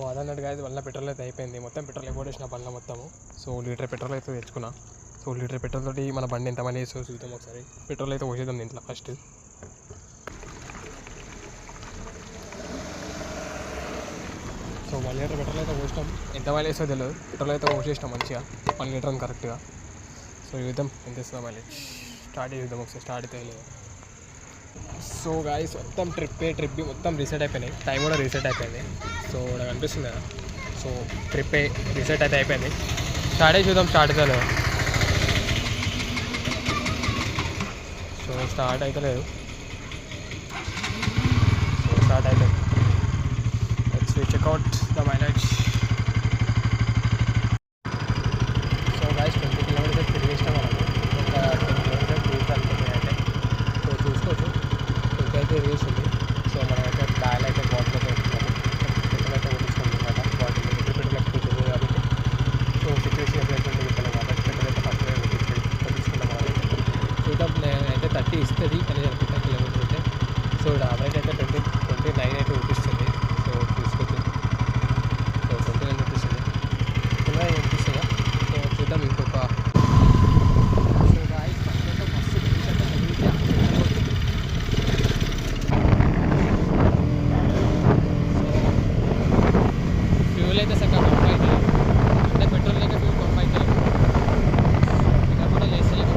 అదన్నట్టుగా అయితే వల్ల పెట్రోల్ అయితే అయిపోయింది. మొత్తం పెట్రోల్ అయిపోయేసిన బండ్ల మొత్తము. సో లీటర్ పెట్రోల్ అయితే తెచ్చుకున్నా. సో లీటర్ పెట్రోల్ తోటి మన బండి ఎంత మనీ వేస్తుందో చూద్దాం ఒకసారి. పెట్రోల్ అయితే పోసేద్దాం దీంట్లో ఫస్ట్. సో 1 లీటర్ పెట్రోల్ అయితే పోసినాం. ఎంత మైలేజ్ వేస్తుందో తెలియదు. పెట్రోల్ అయితే పోసేసినాం మంచిగా 1 లీటర్ అని కరెక్ట్గా. సో చూద్దాం ఎంత ఇస్తుందో మైలేజ్. స్టార్ట్ చేద్దాం ఒకసారి. స్టార్ట్ అయితే లేదు. సో గాయస్ మొత్తం ట్రిప్ మొత్తం రీసెట్ అయిపోయినాయి. టైం కూడా రీసెట్ అయిపోయింది. సో నాకు అనిపిస్తుంది కదా. సో ట్రిప్ రీసెట్ అయితే అయిపోయింది. స్టార్ట్ అయ్యి చూద్దాం స్టార్ట్ అయితే లేదు. సో స్టార్ట్ అయితే లేదు. సో స్టార్ట్ అయిపోయింది. Let's check out the mileage. So guys 20 kilometres తిరిగేసినాం మనము. ఒక 10 కిలోమీటర్స్ తిరుగుతా అనుకుంటున్నాయి అయితే. సో చూసుకోవచ్చు అయితే వేసింది. సో మనమైతే బ్యాగ్ అయితే బాటిల్ అయితే పెట్టుకున్నాము. పెట్రోల్ అయితే కొట్టించుకోండి అనమాట. బాటిల్ పెట్రోల్ ఎక్కువ కాబట్టి సో సిచ్యువేషన్ ఎప్పుడైతే ఉంటుంది కాబట్టి పెట్రోల్ అయితే ఫస్ట్ కొట్టించుకున్నాం అయితే. చూద్దాం నేనైతే 30 ఇస్తుంది కానీ 15 కిలోమీటర్ అయితే. సో యావరేజ్ అయితే 29 అయితే చూపిస్తుంది. సో చూసుకోవచ్చు. సో 29 చూపిస్తుంది. 29 చూపిస్తుందా. సో చూద్దాం ఇంకొక. సో గాయస్ ఫస్ట్ అయితే మస్తు ఫ్యూల్ అయితే సరిగ్గా పంప్ అయితే అంటే పెట్రోల్ లేక ఫ్యూల్ పంప్ అయితే ఇంకా కూడా లేస్తలేదు.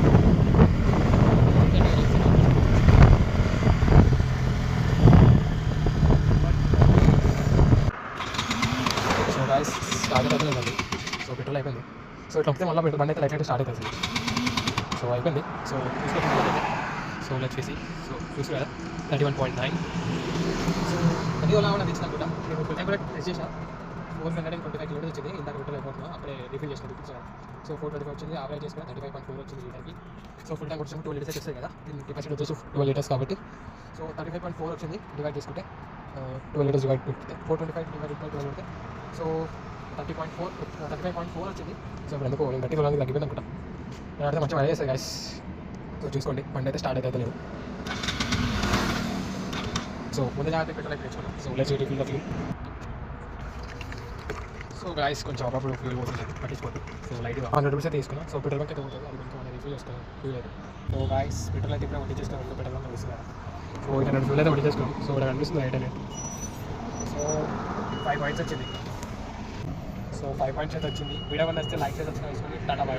సో గాయస్ స్టార్ట్ అవుతుందండి. సో పెట్రోల్ అయిపోయింది. సో ఇట్లా వస్తే మళ్ళీ బండి అయితే లైట్ అయితే స్టార్ట్ అవుతుంది. సో అయిపోయింది. సో చూసుకోవాలి. సో లెట్స్ చేసి సో చూసి కదా 31.9. సో అది ఓలా కూడా తెచ్చిన కూడా నేను ఫుల్ టైం కూడా టెస్ట్ చేసిన. 425 కిలోమీటర్స్ వచ్చింది. ఇందాక పెట్రోల్ అయిపోతున్నా అప్పుడే రీఫిల్ చేసిన చూపించాను. సో 425 వచ్చింది. యావరేజ్ చేసుకుని 35.4 వచ్చింది లీటర్కి. సో ఫుల్ టైం వచ్చి 12 లీటర్స్ వస్తాయి కదా. దీని కెపాసిటీ వచ్చేసి 12 లీటర్స్ కాబట్టి సో 35.4 వచ్చింది. డివైడ్ చేసుకుంటే 12 లీటర్స్ డివైడ్ 425 డివైడ్ 12 ఉంటే సో 35.4 వచ్చింది. సో ఇప్పుడు ఎందుకు 30 రోజులకి తగ్గిపోయింది అనుకుంటా. నేనైతే మంచిగా మైలేజ్ చేస్తాయి గాయస్. సో చూసుకోండి బండి అయితే స్టార్ట్ అయితే లేదు. సో ముందు జాగ్రత్త పెట్రోల్ అయితే తెచ్చుకున్నాం. So let's refill the fuel. So guys కొంచెం అప్పుడు ఫ్యూల్ పోతుంది పట్టించుకోవద్దు. సో లైట్గా 100 రూపీస్ అయితే తీసుకున్నాం. సో పెట్రోల్ బంక్ అయితే పోతుంది. అది కొంచెం రీఫిల్ చేసుకోవాలి ఫ్యూల్ అయితే. సో గాయస్ పెట్రోల్ అయితే ఇప్పుడు కొట్టించేసుకున్నాం. ఇంకా పెట్రోల్ బంక్ కనిపిస్తుంది. సో 800 ఫ్యూల్ అయితే కొట్టించేసుకున్నాం. సో ఇక్కడ కనిపిస్తుంది 800. సో 5 పాయింట్స్ వచ్చింది. సో 5 పాయింట్స్ అయితే వచ్చింది. వీడియో వస్తే లైక్ చేసి వచ్చిన వేసుకొని టాటా బై.